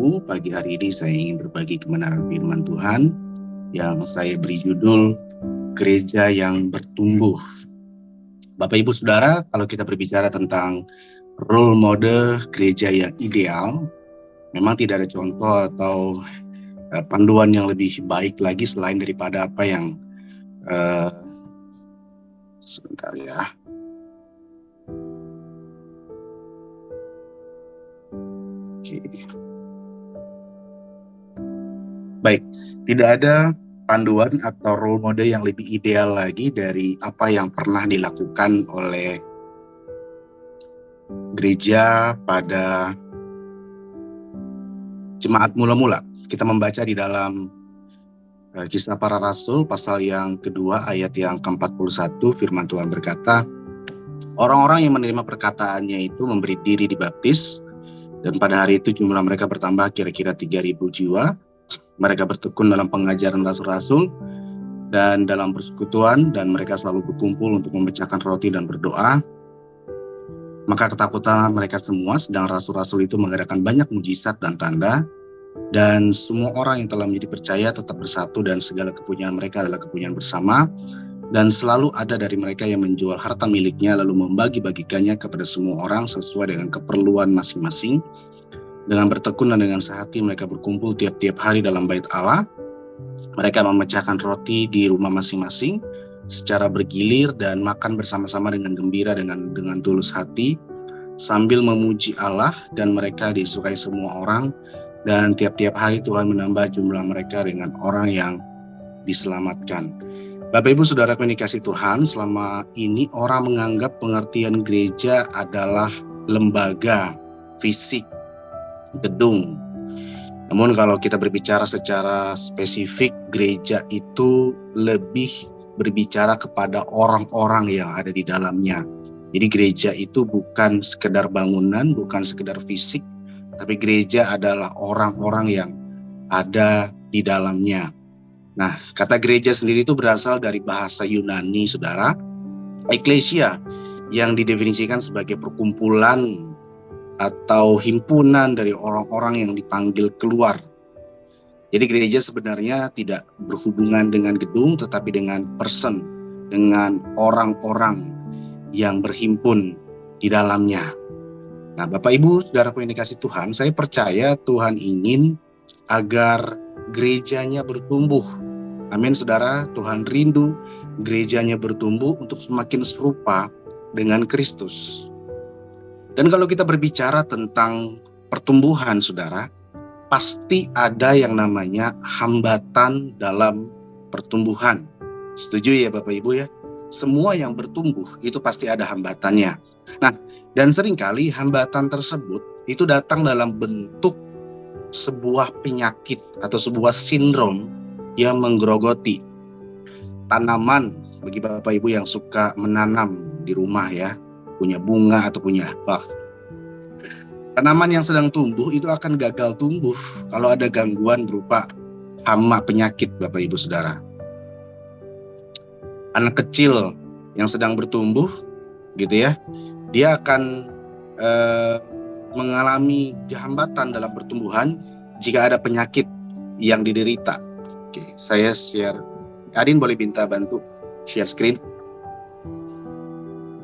Ibu, pagi hari ini saya ingin berbagi kebenaran firman Tuhan yang saya beri judul Gereja yang Bertumbuh. Bapak Ibu Saudara, kalau kita berbicara tentang role model gereja yang ideal, memang tidak ada contoh atau panduan yang lebih baik lagi selain daripada apa yang sebentar ya. Baik, tidak ada panduan atau role model yang lebih ideal lagi dari apa yang pernah dilakukan oleh gereja pada jemaat mula-mula. Kita membaca di dalam Kisah Para Rasul pasal yang kedua ayat yang ke-41, firman Tuhan berkata, orang-orang yang menerima perkataannya itu memberi diri dibaptis, dan pada hari itu jumlah mereka bertambah kira-kira 3.000 jiwa. Mereka bertekun dalam pengajaran rasul-rasul dan dalam persekutuan, dan mereka selalu berkumpul untuk memecahkan roti dan berdoa. Maka ketakutan mereka semua, sedang rasul-rasul itu mengadakan banyak mujizat dan tanda, dan semua orang yang telah menjadi percaya tetap bersatu, dan segala kepunyaan mereka adalah kepunyaan bersama, dan selalu ada dari mereka yang menjual harta miliknya lalu membagi-bagikannya kepada semua orang sesuai dengan keperluan masing-masing. Dengan bertekun dan dengan sehati mereka berkumpul tiap-tiap hari dalam bait Allah. Mereka memecahkan roti di rumah masing-masing secara bergilir dan makan bersama-sama dengan gembira dengan tulus hati sambil memuji Allah, dan mereka disukai semua orang, dan tiap-tiap hari Tuhan menambah jumlah mereka dengan orang yang diselamatkan. Bapak Ibu Saudara yang dikasihi Tuhan, selama ini orang menganggap pengertian gereja adalah lembaga, fisik, gedung. Namun kalau kita berbicara secara spesifik, gereja itu lebih berbicara kepada orang-orang yang ada di dalamnya. Jadi gereja itu bukan sekedar bangunan, bukan sekedar fisik, tapi gereja adalah orang-orang yang ada di dalamnya. Nah, kata gereja sendiri itu berasal dari bahasa Yunani, Saudara, eklesia, yang didefinisikan sebagai perkumpulan atau himpunan dari orang-orang yang dipanggil keluar. Jadi gereja sebenarnya tidak berhubungan dengan gedung, tetapi dengan person, dengan orang-orang yang berhimpun di dalamnya. Nah, Bapak Ibu Saudara yang dikasihi Tuhan, saya percaya Tuhan ingin agar gerejanya bertumbuh. Amin, Saudara. Tuhan rindu gerejanya bertumbuh untuk semakin serupa dengan Kristus. Dan kalau kita berbicara tentang pertumbuhan, Saudara, pasti ada yang namanya hambatan dalam pertumbuhan. Setuju ya Bapak Ibu ya? Semua yang bertumbuh itu pasti ada hambatannya. Nah, dan seringkali hambatan tersebut itu datang dalam bentuk sebuah penyakit atau sebuah sindrom yang menggerogoti tanaman. Bagi Bapak Ibu yang suka menanam di rumah ya, punya bunga atau punya apa, tanaman yang sedang tumbuh itu akan gagal tumbuh kalau ada gangguan berupa hama penyakit, Bapak Ibu Saudara. Anak kecil yang sedang bertumbuh gitu ya, dia akan mengalami kehambatan dalam pertumbuhan jika ada penyakit yang diderita. Oke, saya share. Adin boleh minta bantu share screen.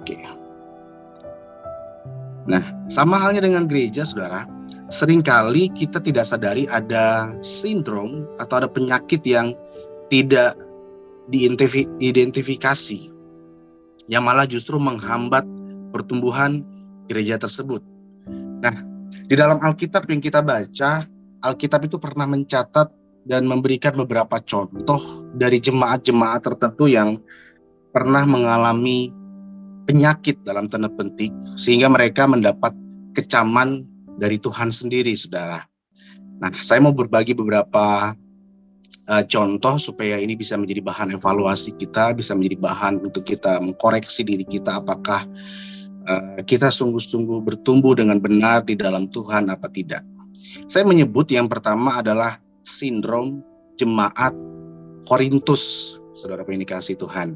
Oke. Nah, sama halnya dengan gereja, Saudara. Seringkali kita tidak sadari ada sindrom atau ada penyakit yang tidak diidentifikasi, yang malah justru menghambat pertumbuhan gereja tersebut. Nah, di dalam Alkitab yang kita baca, Alkitab itu pernah mencatat dan memberikan beberapa contoh dari jemaat-jemaat tertentu yang pernah mengalami penyakit dalam tanda petik, sehingga mereka mendapat kecaman dari Tuhan sendiri, Saudara. Nah, saya mau berbagi beberapa contoh supaya ini bisa menjadi bahan evaluasi kita, bisa menjadi bahan untuk kita mengkoreksi diri kita, apakah kita sungguh-sungguh bertumbuh dengan benar di dalam Tuhan apa tidak. Saya menyebut yang pertama adalah sindrom jemaat Korintus, Saudara yang dikasihi Tuhan.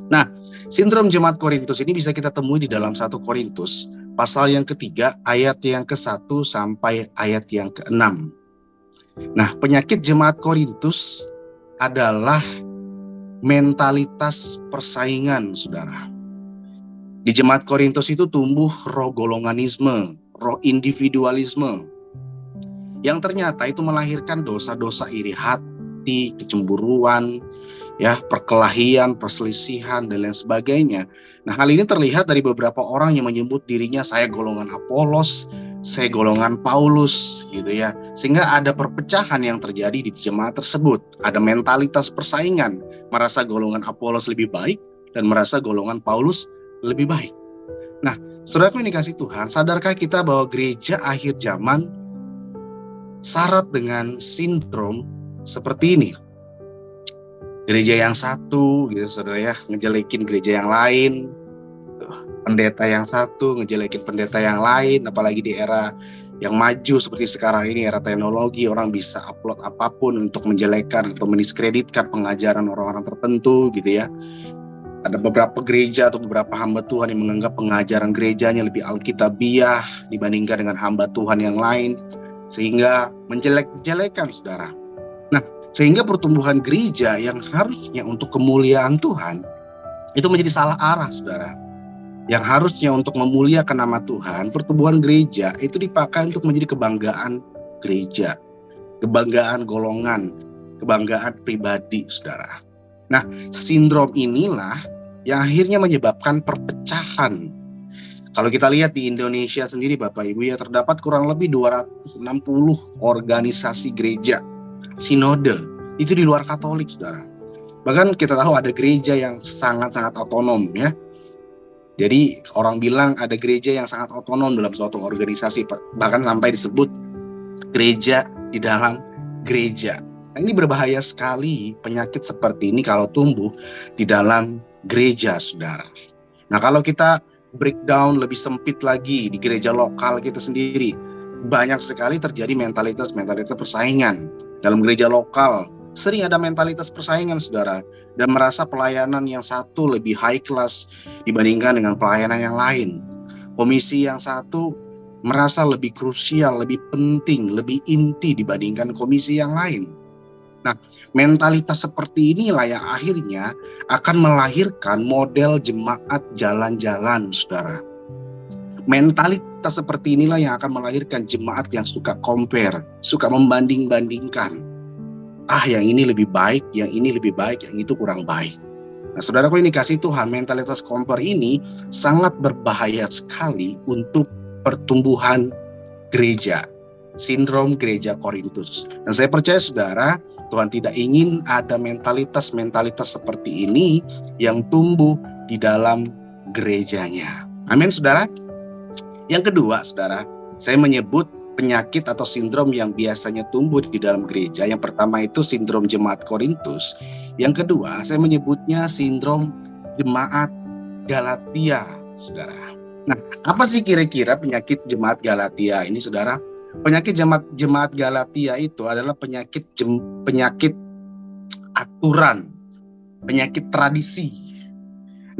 Nah, sindrom jemaat Korintus ini bisa kita temui di dalam 1 Korintus pasal yang ketiga, ayat yang ke-1 sampai ayat yang ke-6. Nah, penyakit jemaat Korintus adalah mentalitas persaingan, saudara. Di jemaat Korintus itu tumbuh roh golonganisme, roh individualisme, yang ternyata itu melahirkan dosa-dosa iri hati, kecemburuan, ya, perkelahian, perselisihan, dan lain sebagainya. Nah, hal ini terlihat dari beberapa orang yang menyebut dirinya saya golongan Apolos, saya golongan Paulus, gitu ya. Sehingga ada perpecahan yang terjadi di jemaat tersebut. Ada mentalitas persaingan, merasa golongan Apolos lebih baik dan merasa golongan Paulus lebih baik. Nah, saudaraku yang dikasih Tuhan, sadarkah kita bahwa gereja akhir zaman syarat dengan sindrom seperti ini? Gereja yang satu, gitu saudara ya, ngejelekin gereja yang lain. Pendeta yang satu ngejelekin pendeta yang lain, apalagi di era yang maju seperti sekarang ini, era teknologi, orang bisa upload apapun untuk menjelekkan atau mendiskreditkan pengajaran orang-orang tertentu, gitu ya. Ada beberapa gereja atau beberapa hamba Tuhan yang menganggap pengajaran gerejanya lebih alkitabiah dibandingkan dengan hamba Tuhan yang lain, sehingga menjelek-jelekan, saudara. Nah, sehingga pertumbuhan gereja yang harusnya untuk kemuliaan Tuhan itu menjadi salah arah, saudara. Yang harusnya untuk memuliakan nama Tuhan, pertumbuhan gereja itu dipakai untuk menjadi kebanggaan gereja, kebanggaan golongan, kebanggaan pribadi, saudara. Nah, sindrom inilah yang akhirnya menyebabkan perpecahan. Kalau kita lihat di Indonesia sendiri, Bapak Ibu ya, terdapat kurang lebih 260 organisasi gereja sinode, itu di luar Katolik, saudara. Bahkan kita tahu ada gereja yang sangat-sangat otonom, ya. Jadi orang bilang ada gereja yang sangat otonom dalam suatu organisasi, bahkan sampai disebut gereja di dalam gereja. Nah, ini berbahaya sekali penyakit seperti ini kalau tumbuh di dalam gereja, saudara. Nah, kalau kita breakdown lebih sempit lagi di gereja lokal kita sendiri, banyak sekali terjadi mentalitas persaingan. Dalam gereja lokal sering ada mentalitas persaingan, saudara, dan merasa pelayanan yang satu lebih high class dibandingkan dengan pelayanan yang lain. Komisi yang satu merasa lebih krusial, lebih penting, lebih inti dibandingkan komisi yang lain. Nah, mentalitas seperti inilah yang akhirnya akan melahirkan model jemaat jalan-jalan, saudara. Mentalitas seperti inilah yang akan melahirkan jemaat yang suka compare, suka membanding-bandingkan. Yang ini lebih baik, yang ini lebih baik, yang itu kurang baik. Nah, saudaraku ini kasih Tuhan, mentalitas compare ini sangat berbahaya sekali untuk pertumbuhan gereja. Sindrom gereja Korintus. Dan saya percaya, saudara, Tuhan tidak ingin ada mentalitas-mentalitas seperti ini yang tumbuh di dalam gerejanya. Amin, saudara. Yang kedua, saudara, saya menyebut penyakit atau sindrom yang biasanya tumbuh di dalam gereja. Yang pertama itu sindrom jemaat Korintus. Yang kedua, saya menyebutnya sindrom jemaat Galatia, saudara. Nah, apa sih kira-kira penyakit jemaat Galatia ini, saudara? Penyakit jemaat Galatia itu adalah penyakit aturan, penyakit tradisi.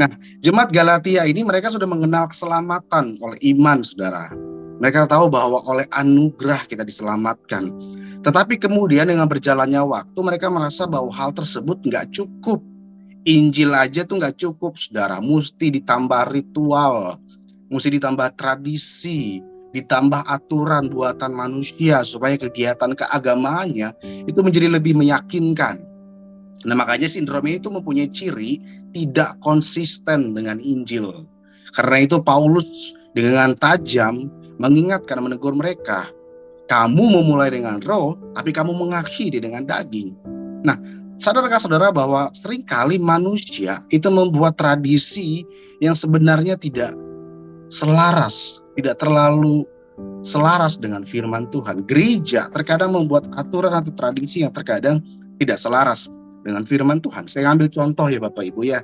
Nah, jemaat Galatia ini mereka sudah mengenal keselamatan oleh iman, saudara. Mereka tahu bahwa oleh anugerah kita diselamatkan. Tetapi kemudian dengan berjalannya waktu mereka merasa bahwa hal tersebut nggak cukup. Injil aja tuh nggak cukup, saudara. Mesti ditambah ritual, mesti ditambah tradisi, ditambah aturan buatan manusia supaya kegiatan keagamaannya itu menjadi lebih meyakinkan. Nah, makanya sindrom ini itu mempunyai ciri tidak konsisten dengan Injil. Karena itu Paulus dengan tajam mengingatkan, menegur mereka, kamu memulai dengan roh, tapi kamu mengakhiri dengan daging. Nah, sadarkah saudara bahwa seringkali manusia itu membuat tradisi yang sebenarnya tidak selaras, tidak terlalu selaras dengan firman Tuhan. Gereja terkadang membuat aturan atau tradisi yang terkadang tidak selaras dengan firman Tuhan. Saya ambil contoh ya Bapak Ibu ya.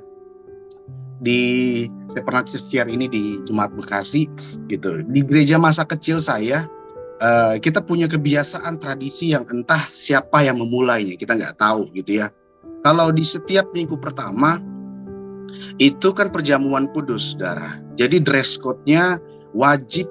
Saya pernah share ini di Jemaat Bekasi gitu. Di gereja masa kecil saya, kita punya kebiasaan tradisi yang entah siapa yang memulainya, kita nggak tahu gitu ya. Kalau di setiap minggu pertama itu kan perjamuan kudus, saudara. Jadi dress code-nya wajib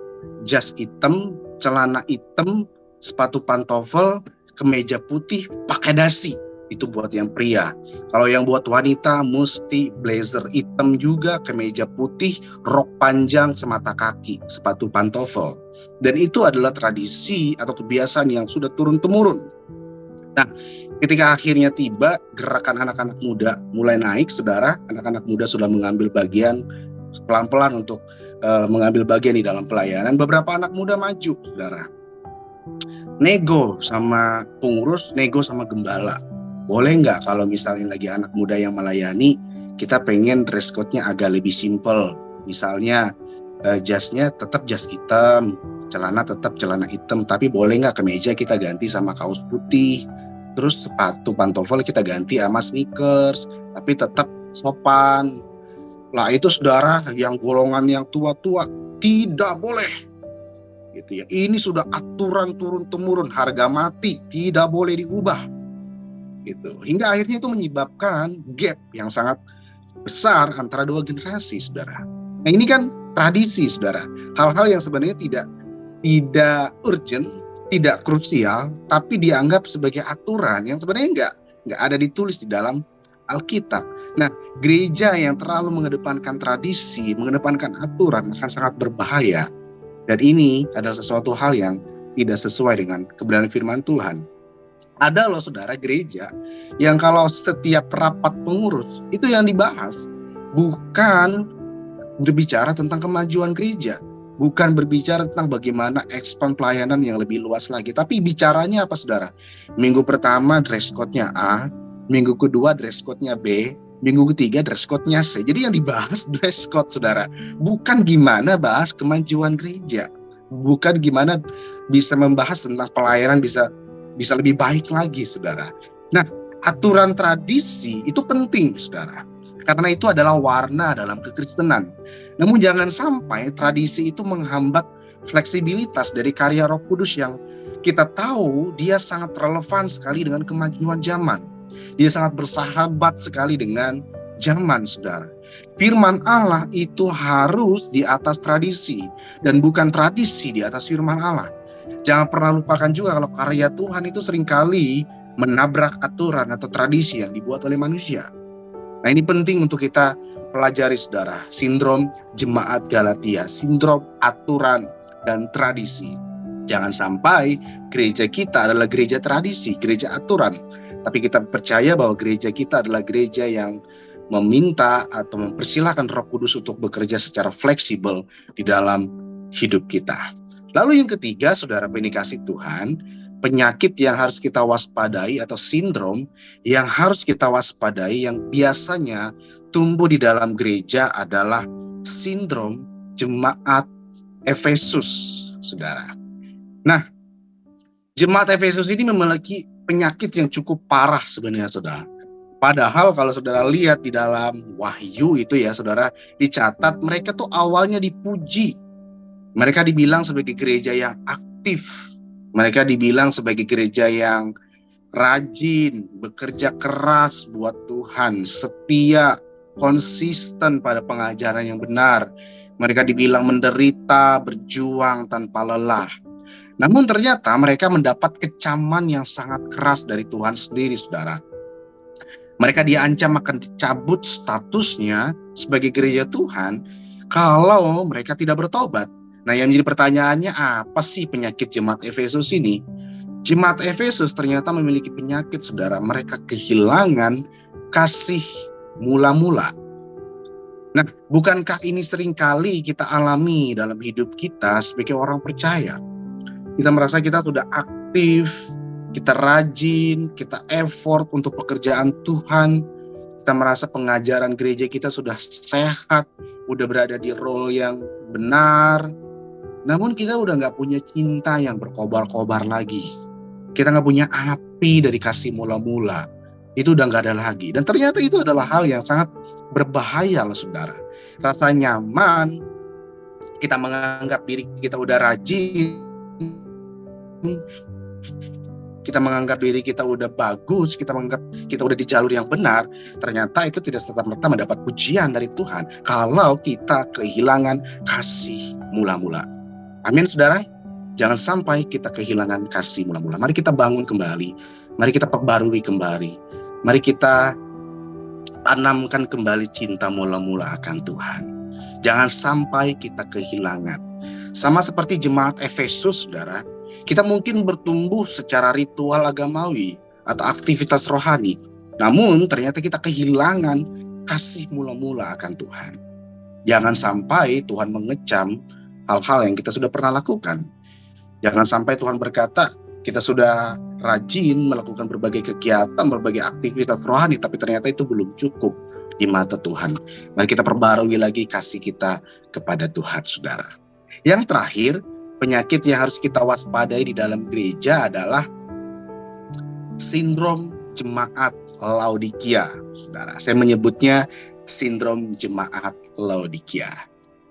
jas hitam, celana hitam, sepatu pantofel, kemeja putih, pakai dasi. Itu buat yang pria. Kalau yang buat wanita mesti blazer hitam juga, kemeja putih, rok panjang semata kaki, sepatu pantofel. Dan itu adalah tradisi atau kebiasaan yang sudah turun-temurun. Nah, ketika akhirnya tiba gerakan anak-anak muda mulai naik, saudara, anak-anak muda sudah mengambil bagian pelan-pelan untuk mengambil bagian di dalam pelayanan. Beberapa anak muda maju, saudara. Nego sama pengurus, nego sama gembala. Boleh nggak kalau misalnya lagi anak muda yang melayani, kita pengen dress code-nya agak lebih simple. Misalnya jasnya tetap jas hitam, celana tetap celana hitam, tapi boleh nggak kemeja kita ganti sama kaos putih. Terus sepatu pantofel kita ganti sama sneakers, tapi tetap sopan. Lah itu saudara, yang golongan yang tua-tua tidak boleh. Gitu ya. Ini sudah aturan turun-temurun, harga mati, tidak boleh diubah. Gitu. Hingga akhirnya itu menyebabkan gap yang sangat besar antara dua generasi, saudara. Nah ini kan tradisi, saudara. Hal-hal yang sebenarnya tidak urgent, tidak krusial, tapi dianggap sebagai aturan yang sebenarnya nggak ada ditulis di dalam Alkitab. Nah, gereja yang terlalu mengedepankan tradisi, mengedepankan aturan akan sangat berbahaya. Dan ini adalah sesuatu hal yang tidak sesuai dengan kebenaran firman Tuhan. Ada loh saudara gereja yang kalau setiap rapat pengurus itu yang dibahas bukan berbicara tentang kemajuan gereja, bukan berbicara tentang bagaimana expand pelayanan yang lebih luas lagi, tapi bicaranya apa saudara? Minggu pertama dress code-nya A, minggu kedua dress code-nya B, minggu ketiga dress code-nya C. Jadi yang dibahas dress code saudara, bukan gimana bahas kemajuan gereja, bukan gimana bisa membahas tentang pelayanan bisa lebih baik lagi saudara. Nah, aturan tradisi itu penting saudara, karena itu adalah warna dalam kekristenan. Namun jangan sampai tradisi itu menghambat fleksibilitas dari karya Roh Kudus yang kita tahu dia sangat relevan sekali dengan kemajuan zaman. Dia sangat bersahabat sekali dengan zaman, saudara. Firman Allah itu harus di atas tradisi dan bukan tradisi di atas firman Allah. Jangan pernah lupakan juga kalau karya Tuhan itu seringkali menabrak aturan atau tradisi yang dibuat oleh manusia. Nah ini penting untuk kita pelajari saudara, sindrom jemaat Galatia, sindrom aturan dan tradisi. Jangan sampai gereja kita adalah gereja tradisi, gereja aturan. Tapi kita percaya bahwa gereja kita adalah gereja yang meminta atau mempersilahkan Roh Kudus untuk bekerja secara fleksibel di dalam hidup kita. Lalu yang ketiga, saudara penikasi Tuhan, penyakit yang harus kita waspadai atau sindrom yang harus kita waspadai yang biasanya tumbuh di dalam gereja adalah sindrom jemaat Efesus, saudara. Nah, jemaat Efesus ini memiliki penyakit yang cukup parah sebenarnya, saudara. Padahal kalau saudara lihat di dalam Wahyu itu ya, saudara, dicatat mereka tuh awalnya dipuji. Mereka dibilang sebagai gereja yang aktif. Mereka dibilang sebagai gereja yang rajin, bekerja keras buat Tuhan, setia, konsisten pada pengajaran yang benar. Mereka dibilang menderita, berjuang tanpa lelah. Namun ternyata mereka mendapat kecaman yang sangat keras dari Tuhan sendiri, saudara. Mereka diancam akan dicabut statusnya sebagai gereja Tuhan kalau mereka tidak bertobat. Nah yang menjadi pertanyaannya, apa sih penyakit jemaat Efesus ini? Jemaat Efesus ternyata memiliki penyakit, saudara. Mereka kehilangan kasih mula-mula. Nah, bukankah ini seringkali kita alami dalam hidup kita sebagai orang percaya? Kita merasa kita sudah aktif, kita rajin, kita effort untuk pekerjaan Tuhan. Kita merasa pengajaran gereja kita sudah sehat, udah berada di role yang benar. Namun kita udah gak punya cinta yang berkobar-kobar lagi. Kita gak punya api dari kasih mula-mula. Itu udah gak ada lagi. Dan ternyata itu adalah hal yang sangat berbahaya loh saudara. Rasa nyaman, kita menganggap diri kita udah rajin, kita menganggap diri kita udah bagus, kita menganggap kita udah di jalur yang benar, ternyata itu tidak serta-merta mendapat pujian dari Tuhan kalau kita kehilangan kasih mula-mula. Amin, saudara. Jangan sampai kita kehilangan kasih mula-mula. Mari kita bangun kembali, mari kita perbarui kembali, mari kita tanamkan kembali cinta mula-mula akan Tuhan. Jangan sampai kita kehilangan. Sama seperti jemaat Efesus, saudara, kita mungkin bertumbuh secara ritual agamawi atau aktivitas rohani, namun ternyata kita kehilangan kasih mula-mula akan Tuhan. Jangan sampai Tuhan mengecam hal-hal yang kita sudah pernah lakukan. Jangan sampai Tuhan berkata, kita sudah rajin melakukan berbagai kegiatan, berbagai aktivitas rohani, tapi ternyata itu belum cukup di mata Tuhan. Mari kita perbarui lagi kasih kita kepada Tuhan, saudara. Yang terakhir, penyakit yang harus kita waspadai di dalam gereja adalah sindrom jemaat Laodikia, saudara. Saya menyebutnya sindrom jemaat Laodikia.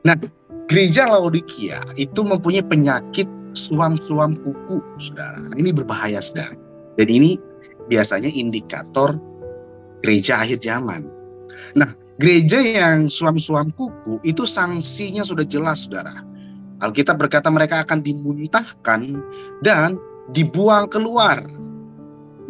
Nah, gereja Laodikia itu mempunyai penyakit suam-suam kuku, saudara. Nah, ini berbahaya, saudara. Dan ini biasanya indikator gereja akhir zaman. Nah, gereja yang suam-suam kuku itu sanksinya sudah jelas, saudara. Alkitab berkata mereka akan dimuntahkan dan dibuang keluar.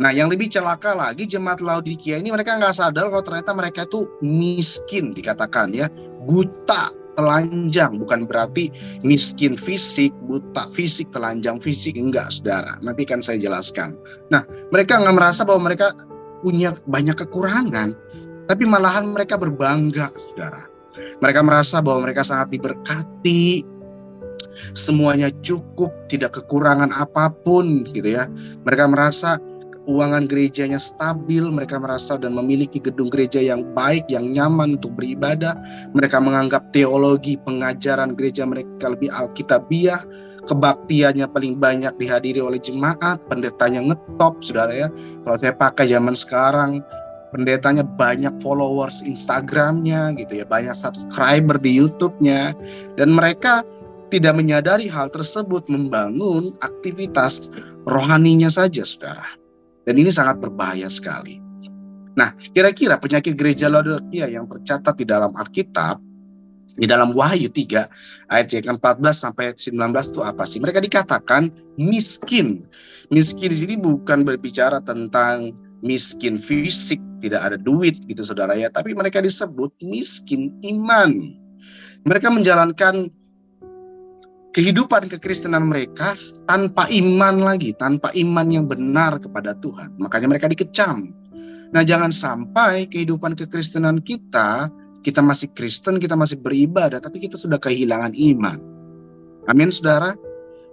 Nah, yang lebih celaka lagi, jemaat Laodikia ini mereka nggak sadar kalau ternyata mereka itu miskin, dikatakan ya, buta, telanjang. Bukan berarti miskin fisik, buta fisik, telanjang fisik, enggak, saudara. Nanti kan saya jelaskan. Nah, mereka nggak merasa bahwa mereka punya banyak kekurangan, tapi malahan mereka berbangga, saudara. Mereka merasa bahwa mereka sangat diberkati, semuanya cukup, tidak kekurangan apapun, gitu ya. Mereka merasa keuangan gerejanya stabil, mereka merasa dan memiliki gedung gereja yang baik, yang nyaman untuk beribadah. Mereka menganggap teologi pengajaran gereja mereka lebih alkitabiah, kebaktiannya paling banyak dihadiri oleh jemaat, pendetanya ngetop, saudara ya. Kalau saya pakai zaman sekarang, pendetanya banyak followers Instagramnya, gitu ya, banyak subscriber di YouTube-nya, dan mereka tidak menyadari hal tersebut membangun aktivitas rohaninya saja, saudara. Dan ini sangat berbahaya sekali. Nah, kira-kira penyakit gereja Laodikia yang tercatat di dalam Alkitab, di dalam Wahyu 3 ayat yang ke-14 sampai 19 itu apa sih? Mereka dikatakan miskin. Miskin di sini bukan berbicara tentang miskin fisik, tidak ada duit gitu, saudara ya, tapi mereka disebut miskin iman. Mereka menjalankan kehidupan kekristenan mereka tanpa iman lagi, tanpa iman yang benar kepada Tuhan. Makanya mereka dikecam. Nah, jangan sampai kehidupan kekristenan kita masih Kristen, kita masih beribadah, tapi kita sudah kehilangan iman. Amin, saudara.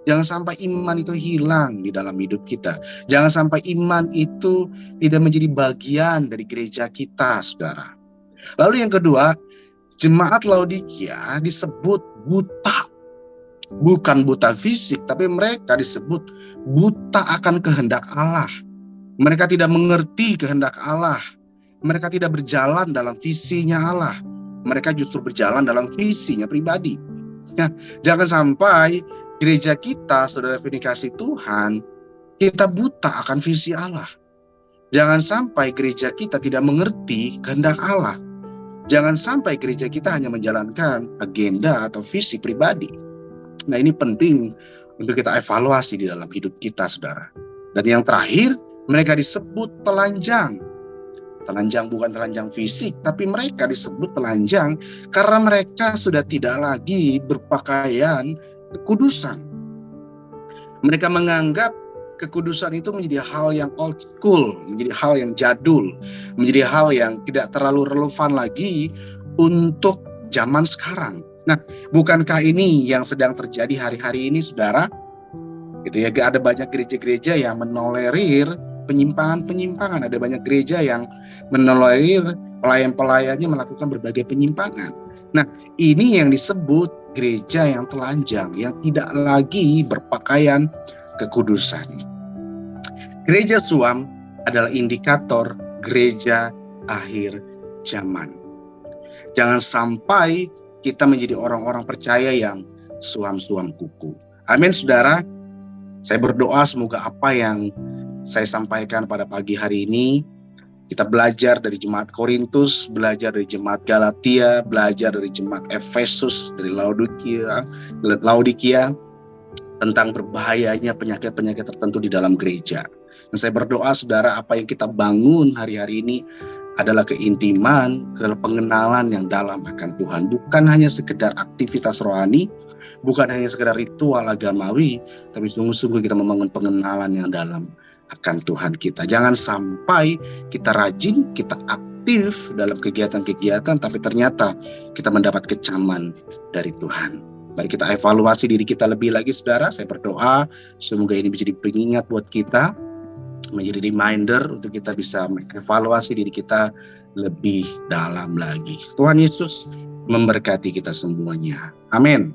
Jangan sampai iman itu hilang di dalam hidup kita. Jangan sampai iman itu tidak menjadi bagian dari gereja kita, saudara. Lalu yang kedua, jemaat Laodikia disebut buta. Bukan buta fisik, tapi mereka disebut buta akan kehendak Allah. Mereka tidak mengerti kehendak Allah. Mereka tidak berjalan dalam visinya Allah. Mereka justru berjalan dalam visinya pribadi. Nah, jangan sampai gereja kita, saudara dikasih Tuhan, kita buta akan visi Allah. Jangan sampai gereja kita tidak mengerti kehendak Allah. Jangan sampai gereja kita hanya menjalankan agenda atau visi pribadi. Nah, ini penting untuk kita evaluasi di dalam hidup kita, saudara. Dan yang terakhir, mereka disebut telanjang. Telanjang bukan telanjang fisik, tapi mereka disebut telanjang karena mereka sudah tidak lagi berpakaian kekudusan. Mereka menganggap kekudusan itu menjadi hal yang old school, menjadi hal yang jadul, menjadi hal yang tidak terlalu relevan lagi untuk zaman sekarang. Nah, bukankah ini yang sedang terjadi hari-hari ini, saudara? Gitu ya, ada banyak gereja-gereja yang menolerir penyimpangan-penyimpangan. Ada banyak gereja yang menolerir pelayan-pelayannya melakukan berbagai penyimpangan. Nah, ini yang disebut gereja yang telanjang, yang tidak lagi berpakaian kekudusan. Gereja suam adalah indikator gereja akhir zaman. Jangan sampai kita menjadi orang-orang percaya yang suam-suam kuku. Amin, saudara. Saya berdoa semoga apa yang saya sampaikan pada pagi hari ini. Kita belajar dari jemaat Korintus, belajar dari jemaat Galatia, belajar dari jemaat Efesus, dari Laodikia tentang berbahayanya penyakit-penyakit tertentu di dalam gereja. Dan saya berdoa saudara, apa yang kita bangun hari-hari ini adalah keintiman, adalah pengenalan yang dalam akan Tuhan. Bukan hanya sekedar aktivitas rohani, bukan hanya sekedar ritual agamawi, tapi sungguh-sungguh kita membangun pengenalan yang dalam akan Tuhan kita. Jangan sampai kita rajin, kita aktif dalam kegiatan-kegiatan, tapi ternyata kita mendapat kecaman dari Tuhan. Mari kita evaluasi diri kita lebih lagi saudara. Saya berdoa semoga ini menjadi pengingat buat kita, menjadi reminder untuk kita bisa mengevaluasi diri kita lebih dalam lagi. Tuhan Yesus memberkati kita semuanya. Amin.